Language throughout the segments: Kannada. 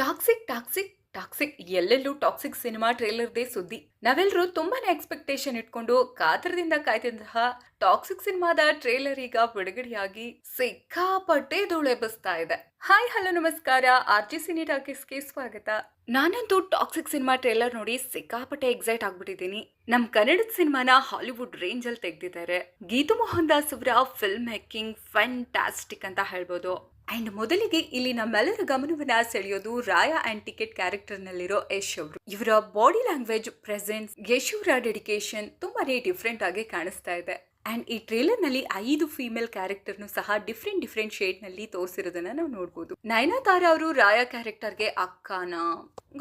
ಟಾಕ್ಸಿಕ್ ಟಾಕ್ಸಿಕ್ ಟಾಕ್ಸಿಕ್ ಎಲ್ಲೆಲ್ಲೂ ಟಾಕ್ಸಿಕ್ ಸಿನಿಮಾ ಟ್ರೇಲರ್ದೇ ಸುದ್ದಿ. ನಾವೆಲ್ಲರೂ ತುಂಬಾನೇ ಎಕ್ಸ್ಪೆಕ್ಟೇಷನ್ ಇಟ್ಕೊಂಡು ಕಾತರದಿಂದ ಕಾಯ್ತಿದ್ದಂತಹ ಟಾಕ್ಸಿಕ್ ಸಿನಿಮಾದ ಟ್ರೇಲರ್ ಈಗ ಬಿಡುಗಡೆಯಾಗಿ ಸಿಕ್ಕಾಪಟ್ಟೆ ಧೂಳೆಬ್ಬಿಸ್ತಾ ಇದೆ. ಹಾಯ್ ಹಲೋ ನಮಸ್ಕಾರ, ಆರ್ಜಿ ಸಿನಿ ಟಾಕೀಸ್ಗೆ ಸ್ವಾಗತ. ನಾನಂತೂ ಟಾಕ್ಸಿಕ್ ಸಿನಿಮಾ ಟ್ರೇಲರ್ ನೋಡಿ ಸಿಕ್ಕಾಪಟ್ಟೆ ಎಕ್ಸೈಟ್ ಆಗ್ಬಿಟ್ಟಿದ್ದೀನಿ. ನಮ್ ಕನ್ನಡದ ಸಿನಿಮಾನ ಹಾಲಿವುಡ್ ರೇಂಜ್ ಅಲ್ಲಿ ತೆಗ್ದಿದ್ದಾರೆ. ಗೀತು ಮೋಹನ್ ದಾಸ್ ಅವರ ಫಿಲ್ಮ್ ಮೇಕಿಂಗ್ ಫ್ಯಾಂಟಾಸ್ಟಿಕ್ ಅಂತ ಹೇಳ್ಬೋದು. ಅಂಡ್ ಮೊದಲಿಗೆ ಇಲ್ಲಿ ನಮ್ಮೆಲ್ಲರ ಗಮನವನ್ನ ಸೆಳೆಯೋದು ರಾಯಾ ಅಂಡ್ ಟಿಕೆಟ್ ಕ್ಯಾರೆಕ್ಟರ್ ನಲ್ಲಿರೋ ಯಶ್ ಅವರು. ಇವರ ಬಾಡಿ ಲ್ಯಾಂಗ್ವೇಜ್, ಪ್ರೆಸೆನ್ಸ್, ಯಶ್ ಅವರ ಡೆಡಿಕೇಶನ್ ತುಂಬಾನೇ ಡಿಫ್ರೆಂಟ್ ಆಗಿ ಕಾಣಿಸ್ತಾ ಇದೆ. ಅಂಡ್ ಈ ಟ್ರೇಲರ್ ನಲ್ಲಿ 5 ಫೀಮೇಲ್ ಕ್ಯಾರೆಕ್ಟರ್ನು ಸಹ ಡಿಫ್ರೆಂಟ್ ಶೇಡ್ ನಲ್ಲಿ ತೋರಿಸಿರೋದನ್ನ ನಾವು ನೋಡಬಹುದು. ನಯನತಾರಾ ಅವರು ರಾಯಾ ಕ್ಯಾರೆಕ್ಟರ್ಗೆ ಅಕ್ಕನಾ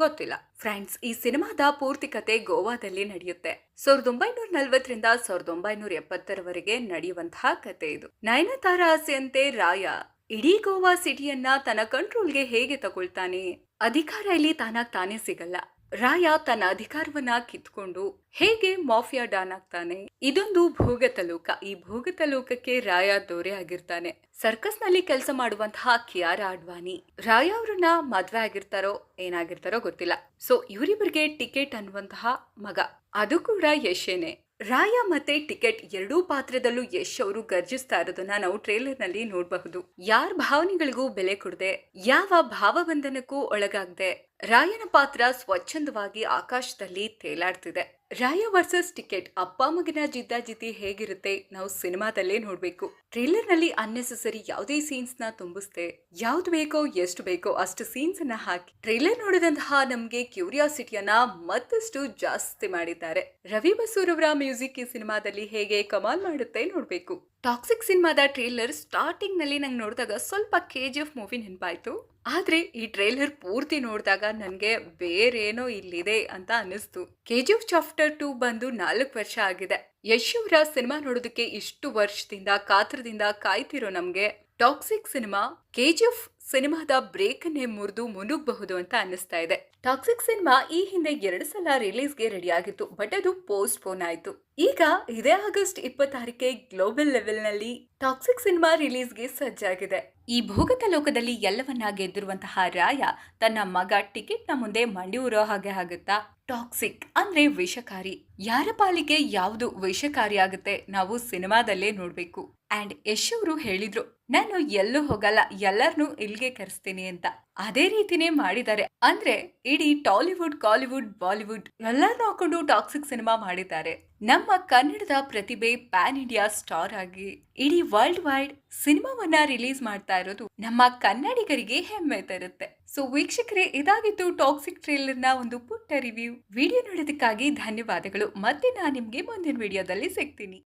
ಗೊತ್ತಿಲ್ಲ. ಫ್ರೆಂಡ್ಸ್, ಈ ಸಿನಿಮಾದ ಪೂರ್ತಿ ಕತೆ ಗೋವಾದಲ್ಲಿ ನಡೆಯುತ್ತೆ. 1940ರಿಂದ 1970ರವರೆಗೆ ನಡೆಯುವಂತಹ ಕತೆ ಇದು. ನಯನತಾರಾ ಆಸೆಯಂತೆ ರಾಯಾ ಇಡೀ ಗೋವಾ ಸಿಟಿಯನ್ನ ತನ್ನ ಕಂಟ್ರೋಲ್ಗೆ ಹೇಗೆ ತಗೊಳ್ತಾನೆ. ಅಧಿಕಾರ ಇಲ್ಲಿ ತಾನೇ ಸಿಗಲ್ಲ. ರಾಯಾ ತನ್ನ ಅಧಿಕಾರವನ್ನ ಕಿತ್ಕೊಂಡು ಹೇಗೆ ಮಾಫಿಯಾ ಡಾನ್ ಆಗ್ತಾನೆ. ಇದೊಂದು ಭೂಗತ ಲೋಕ. ಈ ಭೂಗತ ಲೋಕಕ್ಕೆ ರಾಯಾ ದೊರೆ ಆಗಿರ್ತಾನೆ. ಸರ್ಕಸ್ ನಲ್ಲಿ ಕೆಲಸ ಮಾಡುವಂತಹ ಕಿಯಾರಾ ಅಡ್ವಾನಿ ರಾಯಾ ಅವ್ರನ್ನ ಮದ್ವೆ ಆಗಿರ್ತಾರೋ ಏನಾಗಿರ್ತಾರೋ ಗೊತ್ತಿಲ್ಲ. ಸೊ ಇವರಿಬ್ಬರಿಗೆ ಟಿಕೆಟ್ ಅನ್ನುವಂತಹ ಮಗ, ಅದು ಕೂಡ ಯಶೇನೆ. ರಾಯಾ ಮತ್ತೆ ಟಿಕೆಟ್ ಎರಡೂ ಪಾತ್ರದಲ್ಲೂ ಯಶ್ ಅವರು ಗರ್ಜಿಸ್ತಾ ಇರೋದನ್ನ ನಾವು ಟ್ರೇಲರ್ ನಲ್ಲಿ ನೋಡಬಹುದು. ಯಾರ ಭಾವನೆಗಳಿಗೂ ಬೆಲೆ ಕೊಡದೆ, ಯಾವ ಭಾವಬಂಧನಕ್ಕೂ ಒಳಗಾಗದೆ ರಾಯನ ಪಾತ್ರ ಸ್ವಚ್ಛಂದವಾಗಿ ಆಕಾಶದಲ್ಲಿ ತೇಲಾಡ್ತಿದೆ. ರಾಯಾ ವರ್ಸಸ್ ಟಿಕೆಟ್, ಅಪ್ಪ ಮಗನ ಜಿದ್ದಾಜಿದ್ದಿ ಹೇಗಿರುತ್ತೆ ನಾವು ಸಿನಿಮಾದಲ್ಲೇ ನೋಡ್ಬೇಕು. ಟ್ರೇಲರ್ ನಲ್ಲಿ ಅನ್ನೆಸೆಸರಿ ಯಾವುದೇ ಸೀನ್ಸ್ ನ ತುಂಬಿಸ್ದೆ, ಯಾವ್ದು ಬೇಕೋ ಎಷ್ಟು ಬೇಕೋ ಅಷ್ಟು ಸೀನ್ಸ್ ಅನ್ನ ಹಾಕಿ ಟ್ರೇಲರ್ ನೋಡಿದಂತಹ ನಮ್ಗೆ ಕ್ಯೂರಿಯಾಸಿಟಿಯನ್ನ ಮತ್ತಷ್ಟು ಜಾಸ್ತಿ ಮಾಡಿದ್ದಾರೆ. ರವಿ ಬಸೂರ್ ಅವರ ಮ್ಯೂಸಿಕ್ ಈ ಸಿನಿಮಾದಲ್ಲಿ ಹೇಗೆ ಕಮಾಲ್ ಮಾಡುತ್ತೆ ನೋಡ್ಬೇಕು. ಟಾಕ್ಸಿಕ್ ಸಿನಿಮಾದ ಟ್ರೇಲರ್ ಸ್ಟಾರ್ಟಿಂಗ್ ನಲ್ಲಿ ನಂಗೆ ನೋಡಿದಾಗ ಸ್ವಲ್ಪ KGF ಮೂವಿ ನೆನಪಾಯ್ತು. ಆದ್ರೆ ಈ ಟ್ರೇಲರ್ ಪೂರ್ತಿ ನೋಡಿದಾಗ ನನ್ಗೆ ಬೇರೇನೋ ಇಲ್ಲಿದೆ ಅಂತ ಅನಿಸ್ತು. KGF ಚಾಪ್ಟರ್ 2 ಬಂದು 4 ವರ್ಷ ಆಗಿದೆ. ಯಶ್ ಅವರ ಸಿನಿಮಾ ನೋಡೋದಕ್ಕೆ ಇಷ್ಟು ವರ್ಷದಿಂದ ಕಾತರದಿಂದ ಕಾಯ್ತಿರೋ ನಮ್ಗೆ ಟಾಕ್ಸಿಕ್ ಸಿನಿಮಾ KGF ಸಿನಿಮಾದ ಬ್ರೇಕ್ ಅನ್ನೇ ಮುರಿದು ಮುನುಗಬಹುದು ಅಂತ ಅನ್ನಿಸ್ತಾ ಇದೆ. ಟಾಕ್ಸಿಕ್ ಸಿನಿಮಾ ಈ ಹಿಂದೆ 2 ಸಲ ರಿಲೀಸ್ಗೆ ರೆಡಿ ಆಗಿತ್ತು, ಬಟ್ ಅದು ಪೋಸ್ಟ್ ಪೋನ್ ಆಯ್ತು. ಈಗ ಇದೇ ಆಗಸ್ಟ್ 26ಕ್ಕೆ ಗ್ಲೋಬಲ್ ಲೆವೆಲ್ ನಲ್ಲಿ ಟಾಕ್ಸಿಕ್ ಸಿನಿಮಾ ರಿಲೀಸ್ಗೆ ಸಜ್ಜಾಗಿದೆ. ಈ ಭೂಗತ ಲೋಕದಲ್ಲಿ ಎಲ್ಲವನ್ನ ಗೆದ್ದಿರುವಂತಹ ರಾಯಾ ತನ್ನ ಮಗ ಟಿಕೆಟ್ ನ ಮುಂದೆ ಮಂಡಿ ಊರೋ ಹಾಗೆ ಆಗುತ್ತಾ. ಟಾಕ್ಸಿಕ್ ಅಂದ್ರೆ ವಿಷಕಾರಿ. ಯಾರ ಪಾಲಿಗೆ ಯಾವುದು ವಿಷಕಾರಿ ಆಗುತ್ತೆ ನಾವು ಸಿನಿಮಾದಲ್ಲೇ ನೋಡ್ಬೇಕು. ಅಂಡ್ ಯಶ್ ಅವರು ಹೇಳಿದ್ರು, ನಾನು ಎಲ್ಲೂ ಹೋಗಲ್ಲ, ಎಲ್ಲರನ್ನೂ ಇಲ್ಲಿಗೆ ಕರೆಸ್ತೀನಿ ಅಂತ. ಅದೇ ರೀತಿನೇ ಮಾಡಿದ್ದಾರೆ. ಅಂದ್ರೆ ಇಡೀ ಟಾಲಿವುಡ್, ಕಾಲಿವುಡ್, ಬಾಲಿವುಡ್ ಎಲ್ಲರನ್ನೂ ಹಾಕೊಂಡು ಟಾಕ್ಸಿಕ್ ಸಿನಿಮಾ ಮಾಡಿದ್ದಾರೆ. ನಮ್ಮ ಕನ್ನಡದ ಪ್ರತಿಭೆ ಪ್ಯಾನ್ ಇಂಡಿಯಾ ಸ್ಟಾರ್ ಆಗಿ ಇಡೀ ವರ್ಲ್ಡ್ ವೈಡ್ ಸಿನಿಮಾವನ್ನ ರಿಲೀಸ್ ಮಾಡ್ತಾ ಇರೋದು ನಮ್ಮ ಕನ್ನಡಿಗರಿಗೆ ಹೆಮ್ಮೆ ತರುತ್ತೆ. ಸೊ ವೀಕ್ಷಕರೇ, ಇದಾಗಿತ್ತು ಟಾಕ್ಸಿಕ್ ಟ್ರೇಲರ್ ನ ಒಂದು ಪುಟ್ಟ ರಿವ್ಯೂ. ವಿಡಿಯೋ ನೋಡೋದಕ್ಕಾಗಿ ಧನ್ಯವಾದಗಳು. ಮತ್ತೆ ನಾನು ನಿಮ್ಗೆ ಮುಂದಿನ ವಿಡಿಯೋದಲ್ಲಿ ಸಿಗ್ತೀನಿ.